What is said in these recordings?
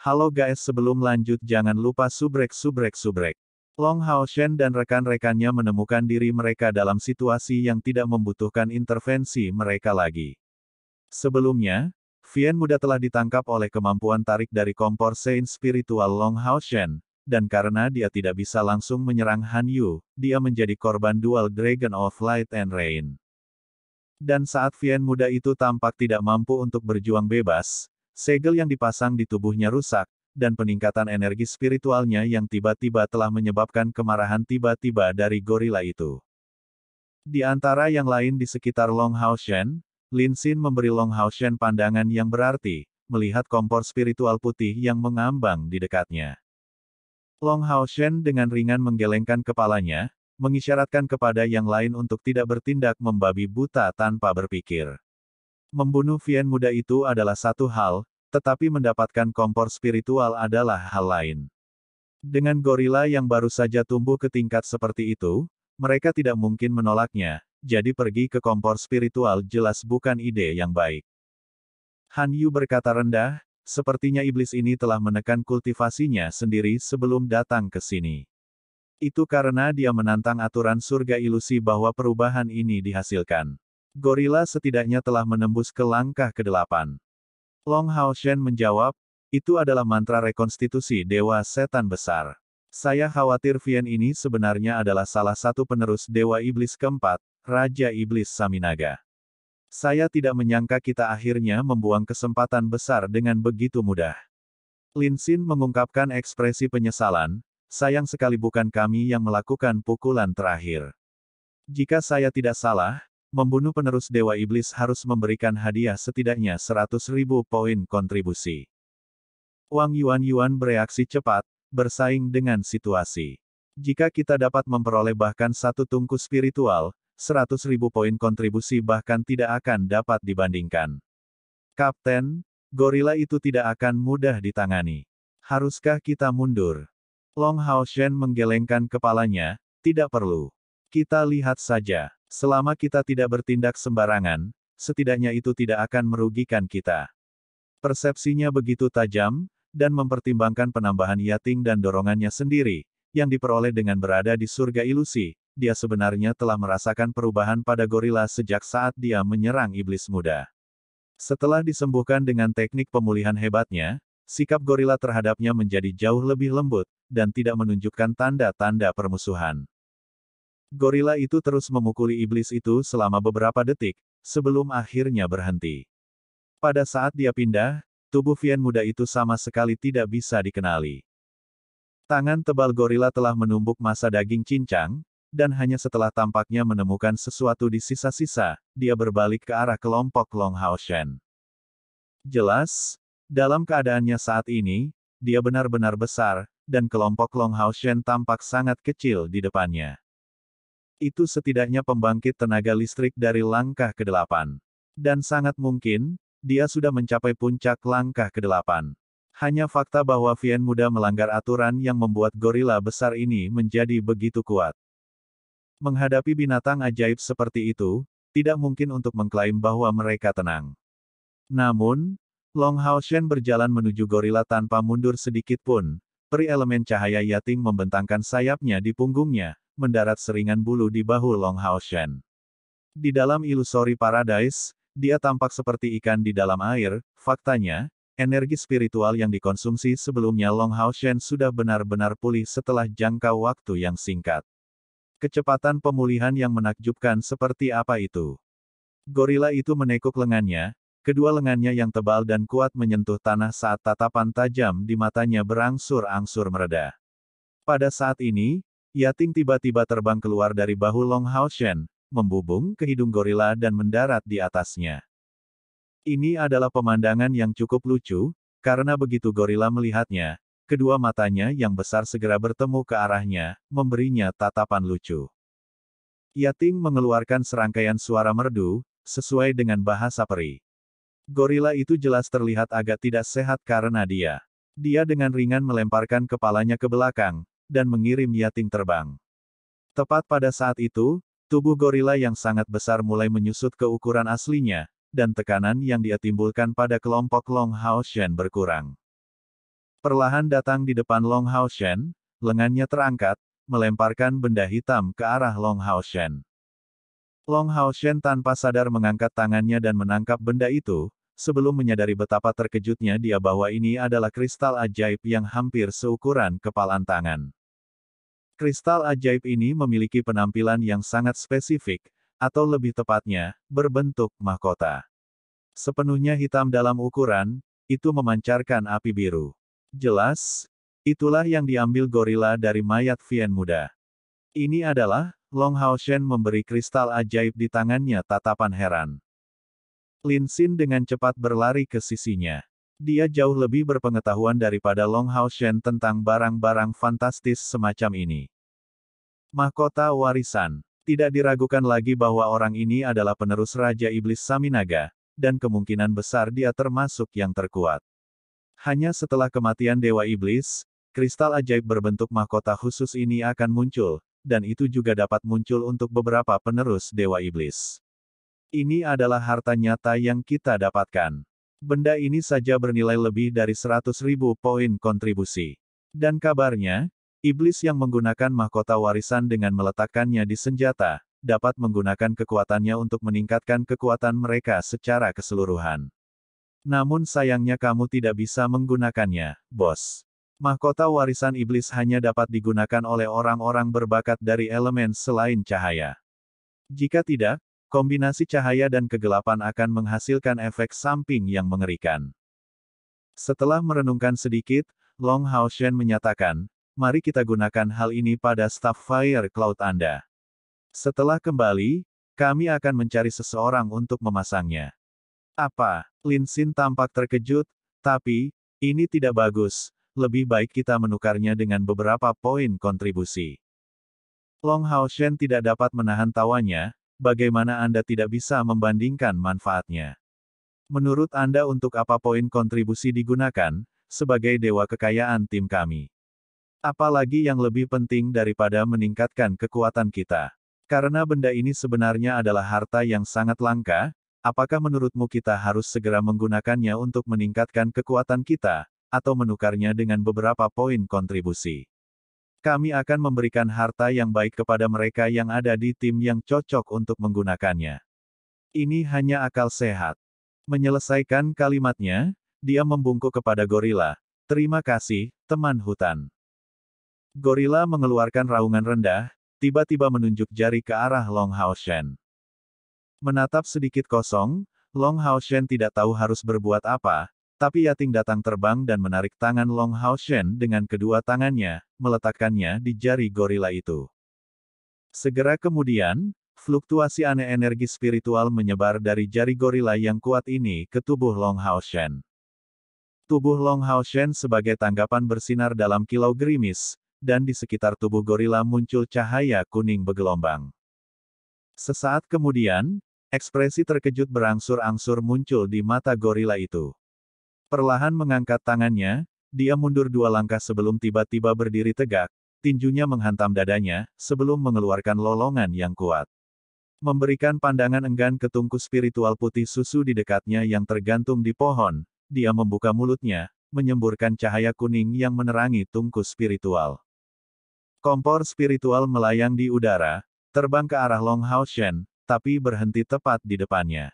Halo guys, sebelum lanjut jangan lupa subrek. Long Hao Shen dan rekan-rekannya menemukan diri mereka dalam situasi yang tidak membutuhkan intervensi mereka lagi. Sebelumnya, Vian Muda telah ditangkap oleh kemampuan tarik dari kompor Saint spiritual Long Hao Shen, dan karena dia tidak bisa langsung menyerang Han Yu, dia menjadi korban dual Dragon of Light and Rain. Dan saat Vian Muda itu tampak tidak mampu untuk berjuang bebas, segel yang dipasang di tubuhnya rusak, dan peningkatan energi spiritualnya yang tiba-tiba telah menyebabkan kemarahan tiba-tiba dari gorila itu. Di antara yang lain di sekitar Long Hao Shen, Lin Xin memberi Long Hao Shen pandangan yang berarti, melihat kompor spiritual putih yang mengambang di dekatnya. Long Hao Shen dengan ringan menggelengkan kepalanya, mengisyaratkan kepada yang lain untuk tidak bertindak membabi buta tanpa berpikir. Membunuh Vian Muda itu adalah satu hal, tetapi mendapatkan kompor spiritual adalah hal lain. Dengan gorila yang baru saja tumbuh ke tingkat seperti itu, mereka tidak mungkin menolaknya, jadi pergi ke kompor spiritual jelas bukan ide yang baik. Han Yu berkata rendah, sepertinya iblis ini telah menekan kultivasinya sendiri sebelum datang ke sini. Itu karena dia menantang aturan surga ilusi bahwa perubahan ini dihasilkan. Gorila setidaknya telah menembus ke langkah ke-8. Long Hao Shen menjawab, itu adalah mantra rekonstitusi Dewa Setan Besar. Saya khawatir Vian ini sebenarnya adalah salah satu penerus Dewa Iblis keempat, Raja Iblis Saminaga. Saya tidak menyangka kita akhirnya membuang kesempatan besar dengan begitu mudah. Lin Xin mengungkapkan ekspresi penyesalan, sayang sekali bukan kami yang melakukan pukulan terakhir. Jika saya tidak salah, membunuh penerus Dewa Iblis harus memberikan hadiah setidaknya 100.000 poin kontribusi. Wang Yuan bereaksi cepat, bersaing dengan situasi. Jika kita dapat memperoleh bahkan satu tungku spiritual, 100.000 poin kontribusi bahkan tidak akan dapat dibandingkan. Kapten, gorila itu tidak akan mudah ditangani. Haruskah kita mundur? Long Hao Shen menggelengkan kepalanya, tidak perlu. Kita lihat saja. Selama kita tidak bertindak sembarangan, setidaknya itu tidak akan merugikan kita. Persepsinya begitu tajam, dan mempertimbangkan penambahan Yating dan dorongannya sendiri, yang diperoleh dengan berada di surga ilusi, dia sebenarnya telah merasakan perubahan pada gorila sejak saat dia menyerang iblis muda. Setelah disembuhkan dengan teknik pemulihan hebatnya, sikap gorila terhadapnya menjadi jauh lebih lembut, dan tidak menunjukkan tanda-tanda permusuhan. Gorila itu terus memukuli iblis itu selama beberapa detik, sebelum akhirnya berhenti. Pada saat dia pindah, tubuh Vian Muda itu sama sekali tidak bisa dikenali. Tangan tebal gorila telah menumbuk massa daging cincang, dan hanya setelah tampaknya menemukan sesuatu di sisa-sisa, dia berbalik ke arah kelompok Long Hao Shen. Jelas, dalam keadaannya saat ini, dia benar-benar besar, dan kelompok Long Hao Shen tampak sangat kecil di depannya. Itu setidaknya pembangkit tenaga listrik dari langkah ke-8. Dan sangat mungkin, dia sudah mencapai puncak langkah ke-8. Hanya fakta bahwa Vian Muda melanggar aturan yang membuat gorila besar ini menjadi begitu kuat. Menghadapi binatang ajaib seperti itu, tidak mungkin untuk mengklaim bahwa mereka tenang. Namun, Long Hao Shen berjalan menuju gorila tanpa mundur sedikit pun. Peri elemen cahaya Yating membentangkan sayapnya di punggungnya, mendarat seringan bulu di bahu Long Hao Shen. Di dalam Illusory Paradise, dia tampak seperti ikan di dalam air, faktanya, energi spiritual yang dikonsumsi sebelumnya Long Hao Shen sudah benar-benar pulih setelah jangka waktu yang singkat. Kecepatan pemulihan yang menakjubkan seperti apa itu? Gorila itu menekuk lengannya, kedua lengannya yang tebal dan kuat menyentuh tanah saat tatapan tajam di matanya berangsur-angsur mereda. Pada saat ini, Yating tiba-tiba terbang keluar dari bahu Long Hao Shen, membubung ke hidung gorila dan mendarat di atasnya. Ini adalah pemandangan yang cukup lucu, karena begitu gorila melihatnya, kedua matanya yang besar segera bertemu ke arahnya, memberinya tatapan lucu. Yating mengeluarkan serangkaian suara merdu, sesuai dengan bahasa peri. Gorila itu jelas terlihat agak tidak sehat karena dia dengan ringan melemparkan kepalanya ke belakang, dan mengirim Yating terbang. Tepat pada saat itu, tubuh gorila yang sangat besar mulai menyusut ke ukuran aslinya, dan tekanan yang dia timbulkan pada kelompok Long Hao Shen berkurang. Perlahan datang di depan Long Hao Shen, lengannya terangkat, melemparkan benda hitam ke arah Long Hao Shen. Long Hao Shen tanpa sadar mengangkat tangannya dan menangkap benda itu, sebelum menyadari betapa terkejutnya dia bahwa ini adalah kristal ajaib yang hampir seukuran kepalan tangan. Kristal ajaib ini memiliki penampilan yang sangat spesifik, atau lebih tepatnya, berbentuk mahkota. Sepenuhnya hitam dalam ukuran, itu memancarkan api biru. Jelas, itulah yang diambil gorila dari mayat Vien muda. Ini adalah, Long Hao Shen memberi kristal ajaib di tangannya tatapan heran. Lin Xin dengan cepat berlari ke sisinya. Dia jauh lebih berpengetahuan daripada Long Hao Shen tentang barang-barang fantastis semacam ini. Mahkota warisan. Tidak diragukan lagi bahwa orang ini adalah penerus Raja Iblis Saminaga, dan kemungkinan besar dia termasuk yang terkuat. Hanya setelah kematian Dewa Iblis, kristal ajaib berbentuk mahkota khusus ini akan muncul, dan itu juga dapat muncul untuk beberapa penerus Dewa Iblis. Ini adalah harta nyata yang kita dapatkan. Benda ini saja bernilai lebih dari 100.000 poin kontribusi. Dan kabarnya, Iblis yang menggunakan mahkota warisan dengan meletakkannya di senjata, dapat menggunakan kekuatannya untuk meningkatkan kekuatan mereka secara keseluruhan. Namun sayangnya kamu tidak bisa menggunakannya, bos. Mahkota warisan iblis hanya dapat digunakan oleh orang-orang berbakat dari elemen selain cahaya. Jika tidak, kombinasi cahaya dan kegelapan akan menghasilkan efek samping yang mengerikan. Setelah merenungkan sedikit, Long Hao Shen menyatakan, mari kita gunakan hal ini pada staf Fire Cloud Anda. Setelah kembali, kami akan mencari seseorang untuk memasangnya. Apa? Lin Xin tampak terkejut, tapi, ini tidak bagus. Lebih baik kita menukarnya dengan beberapa poin kontribusi. Long Hao Shen tidak dapat menahan tawanya, bagaimana Anda tidak bisa membandingkan manfaatnya? Menurut Anda untuk apa poin kontribusi digunakan, sebagai dewa kekayaan tim kami? Apalagi yang lebih penting daripada meningkatkan kekuatan kita? Karena benda ini sebenarnya adalah harta yang sangat langka, apakah menurutmu kita harus segera menggunakannya untuk meningkatkan kekuatan kita? Atau menukarnya dengan beberapa poin kontribusi. Kami akan memberikan harta yang baik kepada mereka yang ada di tim yang cocok untuk menggunakannya. Ini hanya akal sehat. Menyelesaikan kalimatnya, dia membungkuk kepada gorila. Terima kasih, teman hutan. Gorila mengeluarkan raungan rendah, tiba-tiba menunjuk jari ke arah Long Hao Shen. Menatap sedikit kosong, Long Hao Shen tidak tahu harus berbuat apa, tapi Yating datang terbang dan menarik tangan Long Hao Shen dengan kedua tangannya, meletakkannya di jari gorila itu. Segera kemudian, fluktuasi aneh energi spiritual menyebar dari jari gorila yang kuat ini ke tubuh Long Hao Shen. Tubuh Long Hao Shen sebagai tanggapan bersinar dalam kilau gerimis, dan di sekitar tubuh gorila muncul cahaya kuning bergelombang. Sesaat kemudian, ekspresi terkejut berangsur-angsur muncul di mata gorila itu. Perlahan mengangkat tangannya, dia mundur 2 langkah sebelum tiba-tiba berdiri tegak, tinjunya menghantam dadanya, sebelum mengeluarkan lolongan yang kuat. Memberikan pandangan enggan ke tungku spiritual putih susu di dekatnya yang tergantung di pohon, dia membuka mulutnya, menyemburkan cahaya kuning yang menerangi tungku spiritual. Kompor spiritual melayang di udara, terbang ke arah Long Hao Shen, tapi berhenti tepat di depannya.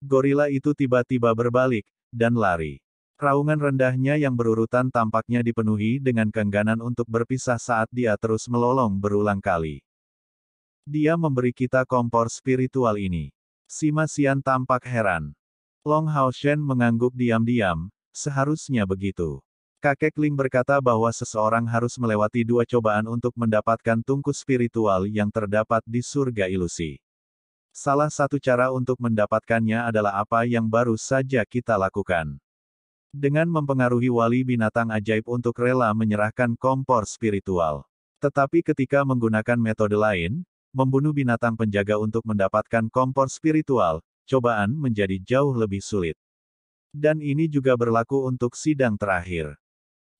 Gorila itu tiba-tiba berbalik, dan lari. Raungan rendahnya yang berurutan tampaknya dipenuhi dengan keengganan untuk berpisah saat dia terus melolong berulang kali. Dia memberi kita kompor spiritual ini. Sima Xian tampak heran. Long Hao Shen mengangguk diam-diam, seharusnya begitu. Kakek Ling berkata bahwa seseorang harus melewati 2 cobaan untuk mendapatkan tungku spiritual yang terdapat di surga ilusi. Salah satu cara untuk mendapatkannya adalah apa yang baru saja kita lakukan. Dengan mempengaruhi wali binatang ajaib untuk rela menyerahkan kompor spiritual. Tetapi ketika menggunakan metode lain, membunuh binatang penjaga untuk mendapatkan kompor spiritual, cobaan menjadi jauh lebih sulit. Dan ini juga berlaku untuk sidang terakhir.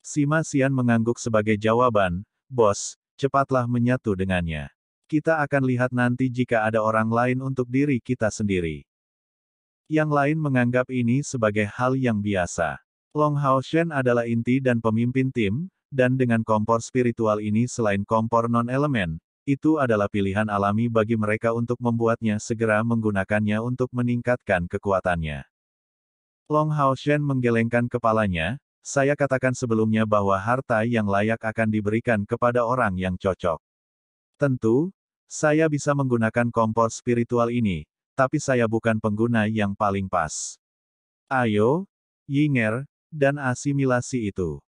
Sima Xian mengangguk sebagai jawaban, bos, cepatlah menyatu dengannya. Kita akan lihat nanti jika ada orang lain untuk diri kita sendiri. Yang lain menganggap ini sebagai hal yang biasa. Long Hao Shen adalah inti dan pemimpin tim, dan dengan kompor spiritual ini selain kompor non-elemen, itu adalah pilihan alami bagi mereka untuk membuatnya segera menggunakannya untuk meningkatkan kekuatannya. Long Hao Shen menggelengkan kepalanya, saya katakan sebelumnya bahwa harta yang layak akan diberikan kepada orang yang cocok. Tentu, saya bisa menggunakan kompor spiritual ini, tapi saya bukan pengguna yang paling pas. Ayo, Yinger, dan asimilasi itu.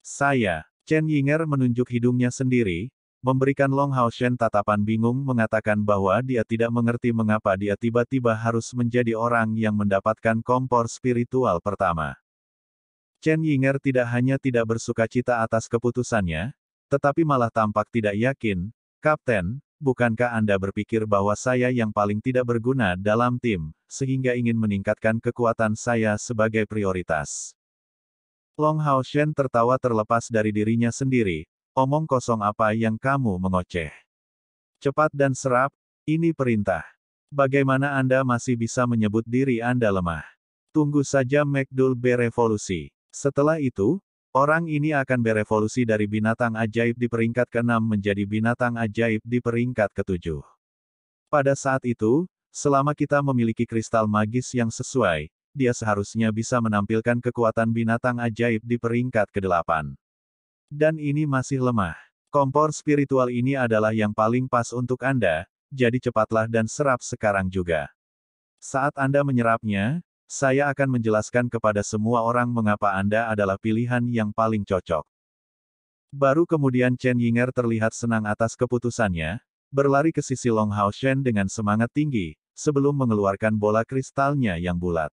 Saya, Chen Yinger menunjuk hidungnya sendiri, memberikan Long Hao Shen tatapan bingung mengatakan bahwa dia tidak mengerti mengapa dia tiba-tiba harus menjadi orang yang mendapatkan kompor spiritual pertama. Chen Yinger tidak hanya tidak bersukacita atas keputusannya, tetapi malah tampak tidak yakin. Kapten, bukankah Anda berpikir bahwa saya yang paling tidak berguna dalam tim, sehingga ingin meningkatkan kekuatan saya sebagai prioritas? Long Hao Shen tertawa terlepas dari dirinya sendiri. Omong kosong apa yang kamu mengoceh? Cepat dan serap, ini perintah. Bagaimana Anda masih bisa menyebut diri Anda lemah? Tunggu saja McDull berevolusi. Setelah itu, orang ini akan berevolusi dari binatang ajaib di peringkat ke-6 menjadi binatang ajaib di peringkat ke-7. Pada saat itu, selama kita memiliki kristal magis yang sesuai, dia seharusnya bisa menampilkan kekuatan binatang ajaib di peringkat ke-8. Dan ini masih lemah. Kompor spiritual ini adalah yang paling pas untuk Anda, jadi cepatlah dan serap sekarang juga. Saat Anda menyerapnya, saya akan menjelaskan kepada semua orang mengapa Anda adalah pilihan yang paling cocok. Baru kemudian Chen Yinger terlihat senang atas keputusannya, berlari ke sisi Long Hao Shen dengan semangat tinggi, sebelum mengeluarkan bola kristalnya yang bulat.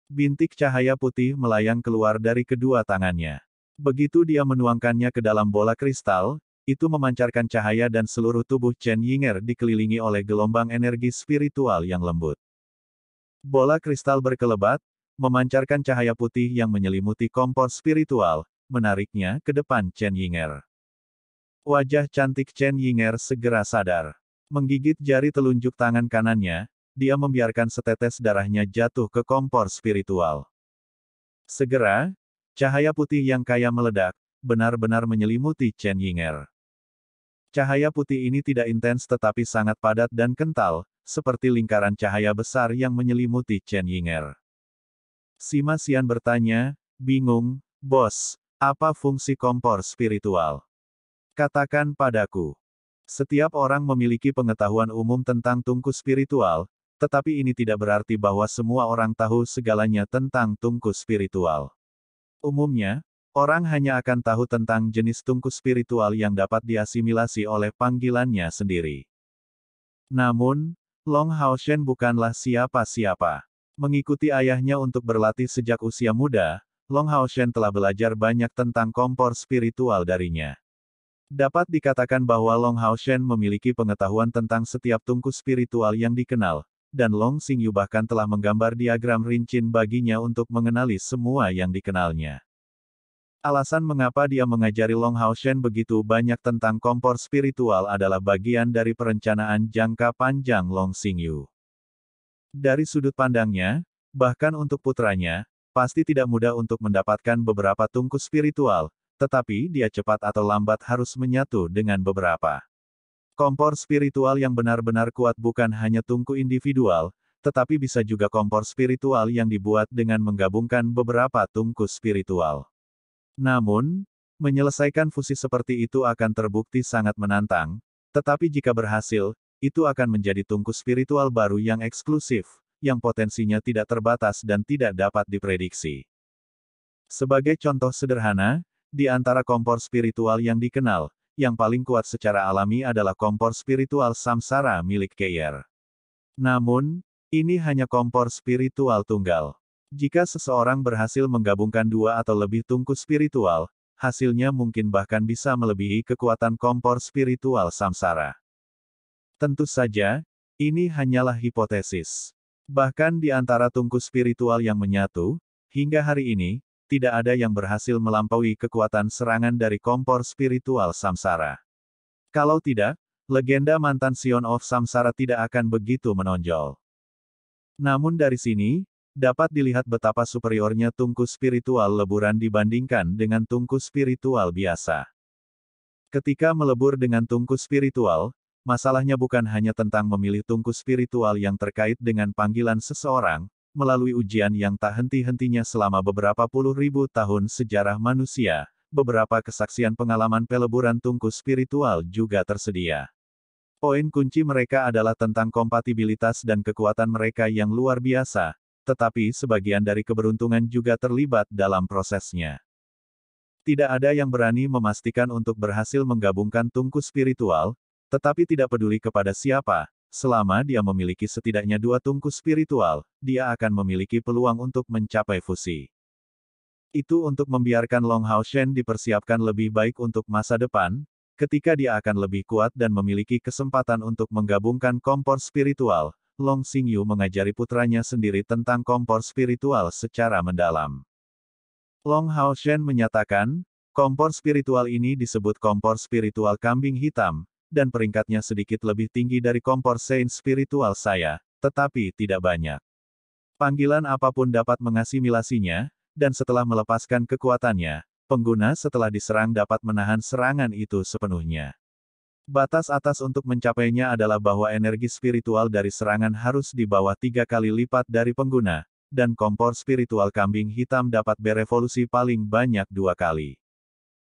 Bintik cahaya putih melayang keluar dari kedua tangannya. Begitu dia menuangkannya ke dalam bola kristal, itu memancarkan cahaya dan seluruh tubuh Chen Yinger dikelilingi oleh gelombang energi spiritual yang lembut. Bola kristal berkelebat, memancarkan cahaya putih yang menyelimuti kompor spiritual, menariknya ke depan Chen Yinger. Wajah cantik Chen Yinger segera sadar. Menggigit jari telunjuk tangan kanannya, dia membiarkan setetes darahnya jatuh ke kompor spiritual. Segera, cahaya putih yang kaya meledak, benar-benar menyelimuti Chen Yinger. Cahaya putih ini tidak intens tetapi sangat padat dan kental, seperti lingkaran cahaya besar yang menyelimuti Chen Yinger. Sima Xian bertanya, bingung, Bos, apa fungsi kompor spiritual? Katakan padaku. Setiap orang memiliki pengetahuan umum tentang tungku spiritual, tetapi ini tidak berarti bahwa semua orang tahu segalanya tentang tungku spiritual. Umumnya, orang hanya akan tahu tentang jenis tungku spiritual yang dapat diasimilasi oleh panggilannya sendiri. Namun, Long Hao Shen bukanlah siapa-siapa. Mengikuti ayahnya untuk berlatih sejak usia muda, Long Hao Shen telah belajar banyak tentang kompor spiritual darinya. Dapat dikatakan bahwa Long Hao Shen memiliki pengetahuan tentang setiap tungku spiritual yang dikenal, dan Long Xingyu bahkan telah menggambar diagram rincin baginya untuk mengenali semua yang dikenalnya. Alasan mengapa dia mengajari Long Hao Shen begitu banyak tentang kompor spiritual adalah bagian dari perencanaan jangka panjang Long Xingyu. Dari sudut pandangnya, bahkan untuk putranya, pasti tidak mudah untuk mendapatkan beberapa tungku spiritual, tetapi dia cepat atau lambat harus menyatu dengan beberapa. Kompor spiritual yang benar-benar kuat bukan hanya tungku individual, tetapi bisa juga kompor spiritual yang dibuat dengan menggabungkan beberapa tungku spiritual. Namun, menyelesaikan fusi seperti itu akan terbukti sangat menantang, tetapi jika berhasil, itu akan menjadi tungku spiritual baru yang eksklusif, yang potensinya tidak terbatas dan tidak dapat diprediksi. Sebagai contoh sederhana, di antara kompor spiritual yang dikenal, yang paling kuat secara alami adalah kompor spiritual samsara milik Keir. Namun, ini hanya kompor spiritual tunggal. Jika seseorang berhasil menggabungkan dua atau lebih tungku spiritual, hasilnya mungkin bahkan bisa melebihi kekuatan kompor spiritual samsara. Tentu saja, ini hanyalah hipotesis. Bahkan di antara tungku spiritual yang menyatu, hingga hari ini, tidak ada yang berhasil melampaui kekuatan serangan dari kompor spiritual samsara. Kalau tidak, legenda mantan Sion of Samsara tidak akan begitu menonjol. Namun dari sini, Dapat dilihat betapa superiornya tungku spiritual leburan dibandingkan dengan tungku spiritual biasa. Ketika melebur dengan tungku spiritual, masalahnya bukan hanya tentang memilih tungku spiritual yang terkait dengan panggilan seseorang, melalui ujian yang tak henti-hentinya selama beberapa puluh ribu tahun sejarah manusia, beberapa kesaksian pengalaman peleburan tungku spiritual juga tersedia. Poin kunci mereka adalah tentang kompatibilitas dan kekuatan mereka yang luar biasa, tetapi sebagian dari keberuntungan juga terlibat dalam prosesnya. Tidak ada yang berani memastikan untuk berhasil menggabungkan tungku spiritual, tetapi tidak peduli kepada siapa, selama dia memiliki setidaknya 2 tungku spiritual, dia akan memiliki peluang untuk mencapai fusi. Itu untuk membiarkan Long Hao Shen dipersiapkan lebih baik untuk masa depan, ketika dia akan lebih kuat dan memiliki kesempatan untuk menggabungkan kompor spiritual. Long Xingyu mengajari putranya sendiri tentang kompor spiritual secara mendalam. Long Hao Shen menyatakan, kompor spiritual ini disebut kompor spiritual kambing hitam, dan peringkatnya sedikit lebih tinggi dari kompor saint spiritual saya, tetapi tidak banyak. Panggilan apapun dapat mengasimilasinya, dan setelah melepaskan kekuatannya, pengguna setelah diserang dapat menahan serangan itu sepenuhnya. Batas atas untuk mencapainya adalah bahwa energi spiritual dari serangan harus di bawah 3 kali lipat dari pengguna, dan kompor spiritual kambing hitam dapat berevolusi paling banyak 2 kali.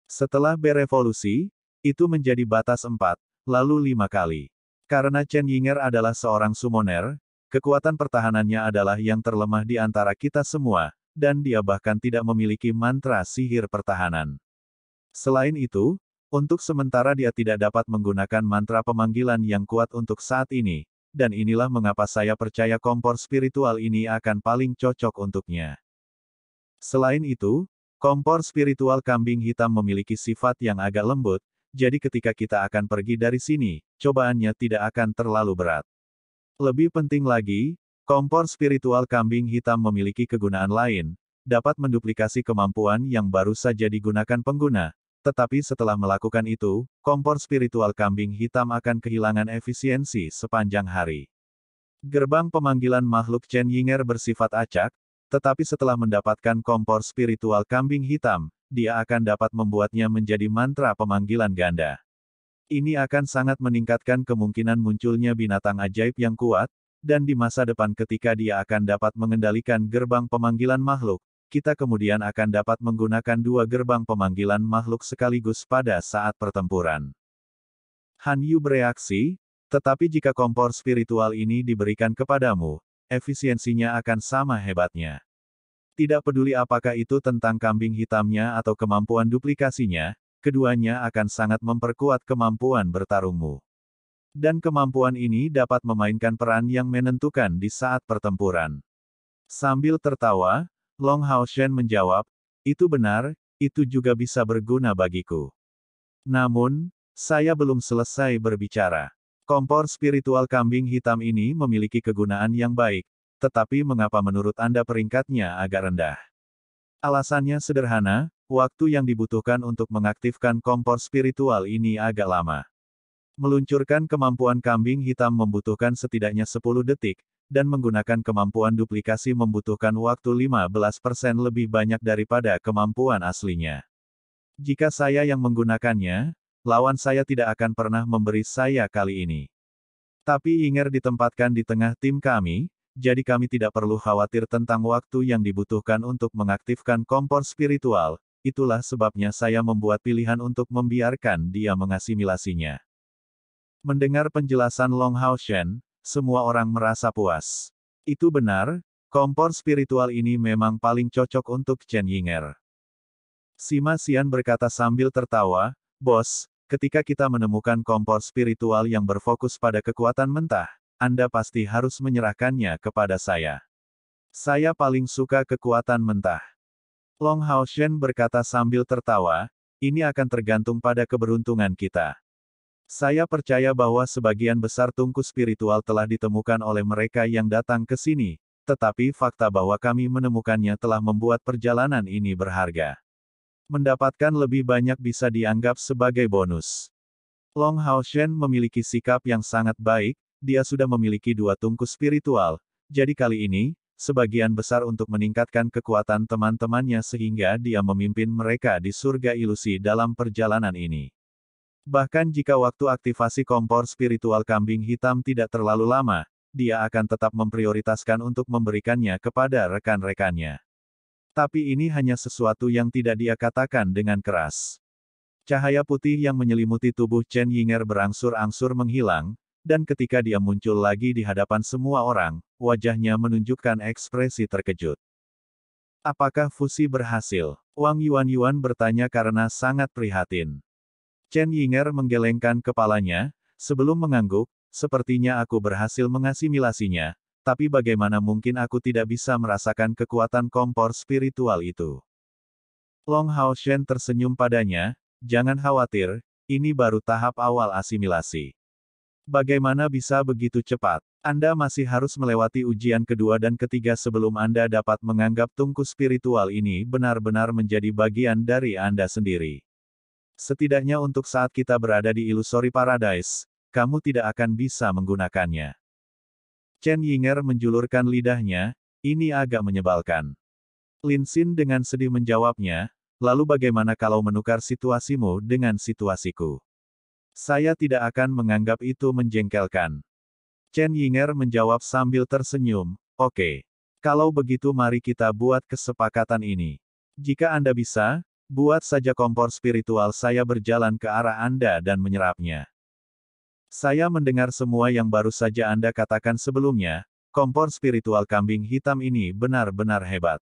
Setelah berevolusi, itu menjadi batas 4, lalu 5 kali. Karena Chen Yinger adalah seorang summoner, kekuatan pertahanannya adalah yang terlemah di antara kita semua, dan dia bahkan tidak memiliki mantra sihir pertahanan. Selain itu, untuk sementara dia tidak dapat menggunakan mantra pemanggilan yang kuat untuk saat ini, dan inilah mengapa saya percaya kompor spiritual ini akan paling cocok untuknya. Selain itu, kompor spiritual kambing hitam memiliki sifat yang agak lembut, jadi ketika kita akan pergi dari sini, cobaannya tidak akan terlalu berat. Lebih penting lagi, kompor spiritual kambing hitam memiliki kegunaan lain, dapat menduplikasi kemampuan yang baru saja digunakan pengguna. Tetapi setelah melakukan itu, kompor spiritual kambing hitam akan kehilangan efisiensi sepanjang hari. Gerbang pemanggilan makhluk Chen Yinger bersifat acak, tetapi setelah mendapatkan kompor spiritual kambing hitam, dia akan dapat membuatnya menjadi mantra pemanggilan ganda. Ini akan sangat meningkatkan kemungkinan munculnya binatang ajaib yang kuat, dan di masa depan ketika dia akan dapat mengendalikan gerbang pemanggilan makhluk, kita kemudian akan dapat menggunakan 2 gerbang pemanggilan makhluk sekaligus pada saat pertempuran. Han Yu bereaksi, tetapi jika kompor spiritual ini diberikan kepadamu, efisiensinya akan sama hebatnya. Tidak peduli apakah itu tentang kambing hitamnya atau kemampuan duplikasinya, keduanya akan sangat memperkuat kemampuan bertarungmu. Dan kemampuan ini dapat memainkan peran yang menentukan di saat pertempuran. Sambil tertawa, Long Hao Shen menjawab, itu benar, itu juga bisa berguna bagiku. Namun, saya belum selesai berbicara. Kompor spiritual kambing hitam ini memiliki kegunaan yang baik, tetapi mengapa menurut Anda peringkatnya agak rendah? Alasannya sederhana, waktu yang dibutuhkan untuk mengaktifkan kompor spiritual ini agak lama. Meluncurkan kemampuan kambing hitam membutuhkan setidaknya 10 detik, dan menggunakan kemampuan duplikasi membutuhkan waktu 15% lebih banyak daripada kemampuan aslinya. Jika saya yang menggunakannya, lawan saya tidak akan pernah memberi saya kali ini. Tapi Yinger ditempatkan di tengah tim kami, jadi kami tidak perlu khawatir tentang waktu yang dibutuhkan untuk mengaktifkan kompor spiritual, itulah sebabnya saya membuat pilihan untuk membiarkan dia mengasimilasinya. Mendengar penjelasan Long Hao Shen, semua orang merasa puas. Itu benar, kompor spiritual ini memang paling cocok untuk Chen Yinger. Sima Xian berkata sambil tertawa, Bos, ketika kita menemukan kompor spiritual yang berfokus pada kekuatan mentah, Anda pasti harus menyerahkannya kepada saya. Saya paling suka kekuatan mentah. Long Hao Shen berkata sambil tertawa, ini akan tergantung pada keberuntungan kita. Saya percaya bahwa sebagian besar tungku spiritual telah ditemukan oleh mereka yang datang ke sini, tetapi fakta bahwa kami menemukannya telah membuat perjalanan ini berharga. Mendapatkan lebih banyak bisa dianggap sebagai bonus. Long Hao Shen memiliki sikap yang sangat baik, dia sudah memiliki 2 tungku spiritual, jadi kali ini, sebagian besar untuk meningkatkan kekuatan teman-temannya sehingga dia memimpin mereka di surga ilusi dalam perjalanan ini. Bahkan jika waktu aktivasi kompor spiritual kambing hitam tidak terlalu lama, dia akan tetap memprioritaskan untuk memberikannya kepada rekan-rekannya. Tapi ini hanya sesuatu yang tidak dia katakan dengan keras. Cahaya putih yang menyelimuti tubuh Chen Yinger berangsur-angsur menghilang, dan ketika dia muncul lagi di hadapan semua orang, wajahnya menunjukkan ekspresi terkejut. Apakah fusi berhasil? Wang Yuan bertanya karena sangat prihatin. Chen Yinger menggelengkan kepalanya, sebelum mengangguk, sepertinya aku berhasil mengasimilasinya, tapi bagaimana mungkin aku tidak bisa merasakan kekuatan kompor spiritual itu? Long Hao Shen tersenyum padanya, jangan khawatir, ini baru tahap awal asimilasi. Bagaimana bisa begitu cepat? Anda masih harus melewati ujian kedua dan ketiga sebelum Anda dapat menganggap tungku spiritual ini benar-benar menjadi bagian dari Anda sendiri. Setidaknya untuk saat kita berada di Illusory Paradise, kamu tidak akan bisa menggunakannya. Chen Yinger menjulurkan lidahnya, ini agak menyebalkan. Lin Xin dengan sedih menjawabnya, lalu bagaimana kalau menukar situasimu dengan situasiku? Saya tidak akan menganggap itu menjengkelkan. Chen Yinger menjawab sambil tersenyum, oke. Kalau begitu mari kita buat kesepakatan ini. Jika Anda bisa, buat saja kompor spiritual saya berjalan ke arah Anda dan menyerapnya. Saya mendengar semua yang baru saja Anda katakan sebelumnya, kompor spiritual kambing hitam ini benar-benar hebat.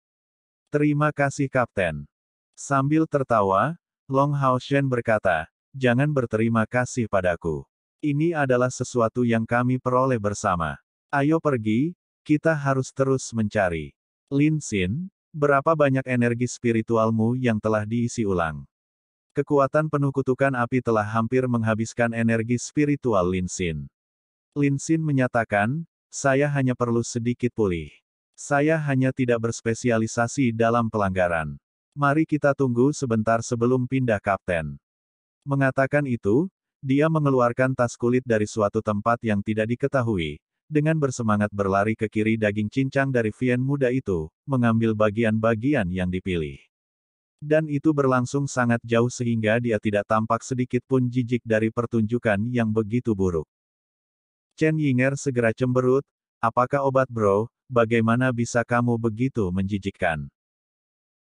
Terima kasih Kapten. Sambil tertawa, Long Hao Shen berkata, jangan berterima kasih padaku. Ini adalah sesuatu yang kami peroleh bersama. Ayo pergi, kita harus terus mencari. Lin Xin, berapa banyak energi spiritualmu yang telah diisi ulang? Kekuatan penuh kutukan api telah hampir menghabiskan energi spiritual Lin Xin. Lin Xin menyatakan, saya hanya perlu sedikit pulih. Saya hanya tidak berspesialisasi dalam pelanggaran. Mari kita tunggu sebentar sebelum pindah Kapten. Mengatakan itu, dia mengeluarkan tas kulit dari suatu tempat yang tidak diketahui, dengan bersemangat berlari ke kiri daging cincang dari Vien muda itu, mengambil bagian-bagian yang dipilih. Dan itu berlangsung sangat jauh sehingga dia tidak tampak sedikit pun jijik dari pertunjukan yang begitu buruk. Chen Yinger segera cemberut, apakah obat bro, bagaimana bisa kamu begitu menjijikkan?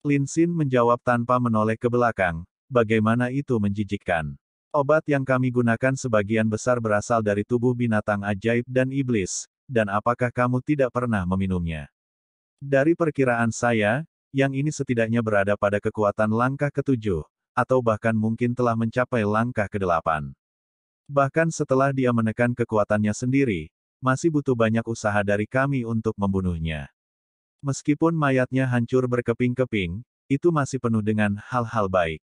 Lin Xin menjawab tanpa menoleh ke belakang, bagaimana itu menjijikkan? Obat yang kami gunakan sebagian besar berasal dari tubuh binatang ajaib dan iblis, dan apakah kamu tidak pernah meminumnya? Dari perkiraan saya, yang ini setidaknya berada pada kekuatan langkah ke-7, atau bahkan mungkin telah mencapai langkah ke-8. Bahkan setelah dia menekan kekuatannya sendiri, masih butuh banyak usaha dari kami untuk membunuhnya. Meskipun mayatnya hancur berkeping-keping, itu masih penuh dengan hal-hal baik.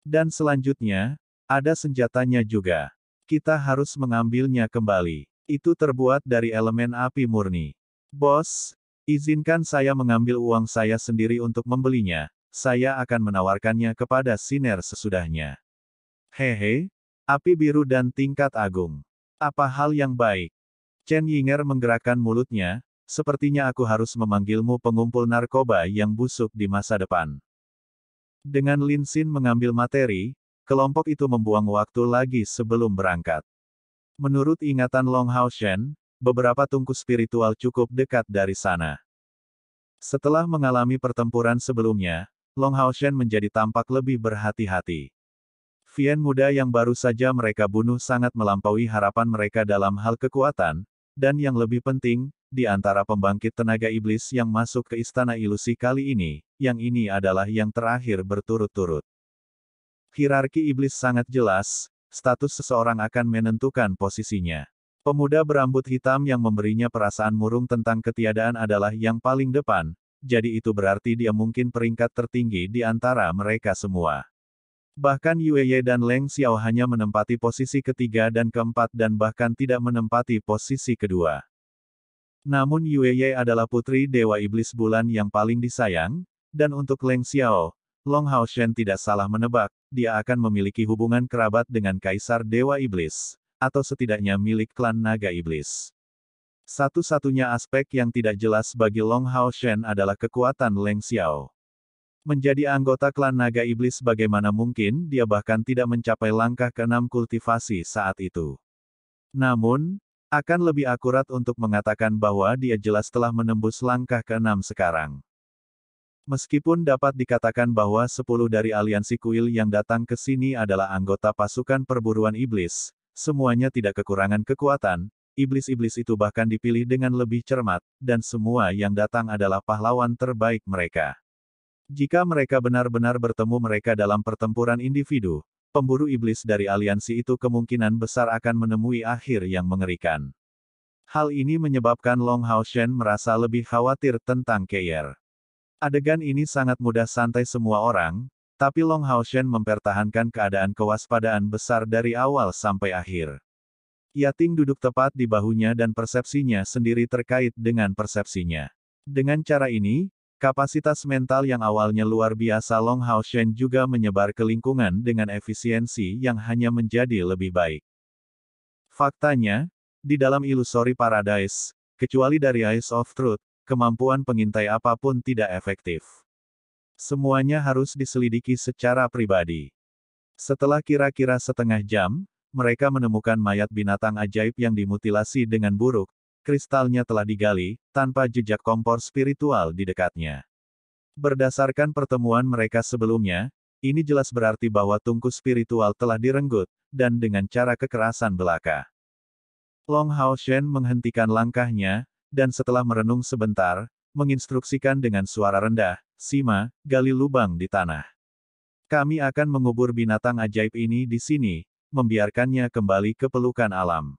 Dan selanjutnya, ada senjatanya juga. Kita harus mengambilnya kembali. Itu terbuat dari elemen api murni. Bos, izinkan saya mengambil uang saya sendiri untuk membelinya. Saya akan menawarkannya kepada Siner sesudahnya. Hehe, api biru dan tingkat agung. Apa hal yang baik? Chen Yinger menggerakkan mulutnya, sepertinya aku harus memanggilmu pengumpul narkoba yang busuk di masa depan. Dengan Lin Xin mengambil materi, kelompok itu membuang waktu lagi sebelum berangkat. Menurut ingatan Long Hao Shen, beberapa tungku spiritual cukup dekat dari sana. Setelah mengalami pertempuran sebelumnya, Long Hao Shen menjadi tampak lebih berhati-hati. Vien muda yang baru saja mereka bunuh sangat melampaui harapan mereka dalam hal kekuatan, dan yang lebih penting, di antara pembangkit tenaga iblis yang masuk ke istana ilusi kali ini, yang ini adalah yang terakhir berturut-turut. Hierarki iblis sangat jelas, status seseorang akan menentukan posisinya. Pemuda berambut hitam yang memberinya perasaan murung tentang ketiadaan adalah yang paling depan, jadi itu berarti dia mungkin peringkat tertinggi di antara mereka semua. Bahkan Yue Ye dan Leng Xiao hanya menempati posisi ketiga dan keempat dan bahkan tidak menempati posisi kedua. Namun Yue Ye adalah putri Dewa Iblis Bulan yang paling disayang, dan untuk Leng Xiao, Long Hao Shen tidak salah menebak, dia akan memiliki hubungan kerabat dengan Kaisar Dewa Iblis, atau setidaknya milik klan Naga Iblis. Satu-satunya aspek yang tidak jelas bagi Long Hao Shen adalah kekuatan Leng Xiao. Menjadi anggota klan naga iblis bagaimana mungkin dia bahkan tidak mencapai langkah ke-6 kultivasi saat itu. Namun, akan lebih akurat untuk mengatakan bahwa dia jelas telah menembus langkah ke-6 sekarang. Meskipun dapat dikatakan bahwa 10 dari aliansi kuil yang datang ke sini adalah anggota pasukan perburuan iblis, semuanya tidak kekurangan kekuatan, iblis-iblis itu bahkan dipilih dengan lebih cermat, dan semua yang datang adalah pahlawan terbaik mereka. Jika mereka benar-benar bertemu mereka dalam pertempuran individu, pemburu iblis dari aliansi itu kemungkinan besar akan menemui akhir yang mengerikan. Hal ini menyebabkan Long Hao Shen merasa lebih khawatir tentang Keir. Adegan ini sangat mudah santai semua orang, tapi Long Hao Shen mempertahankan keadaan kewaspadaan besar dari awal sampai akhir. Yating duduk tepat di bahunya dan persepsinya sendiri terkait dengan persepsinya. Dengan cara ini, kapasitas mental yang awalnya luar biasa Long Hao Shen juga menyebar ke lingkungan dengan efisiensi yang hanya menjadi lebih baik. Faktanya, di dalam Illusory Paradise, kecuali dari Eyes of Truth, kemampuan pengintai apapun tidak efektif. Semuanya harus diselidiki secara pribadi. Setelah kira-kira setengah jam, mereka menemukan mayat binatang ajaib yang dimutilasi dengan buruk. Kristalnya telah digali, tanpa jejak kompor spiritual di dekatnya. Berdasarkan pertemuan mereka sebelumnya, ini jelas berarti bahwa tungku spiritual telah direnggut, dan dengan cara kekerasan belaka. Long Hao Shen menghentikan langkahnya, dan setelah merenung sebentar, menginstruksikan dengan suara rendah, "Sima, gali lubang di tanah. Kami akan mengubur binatang ajaib ini di sini, membiarkannya kembali ke pelukan alam."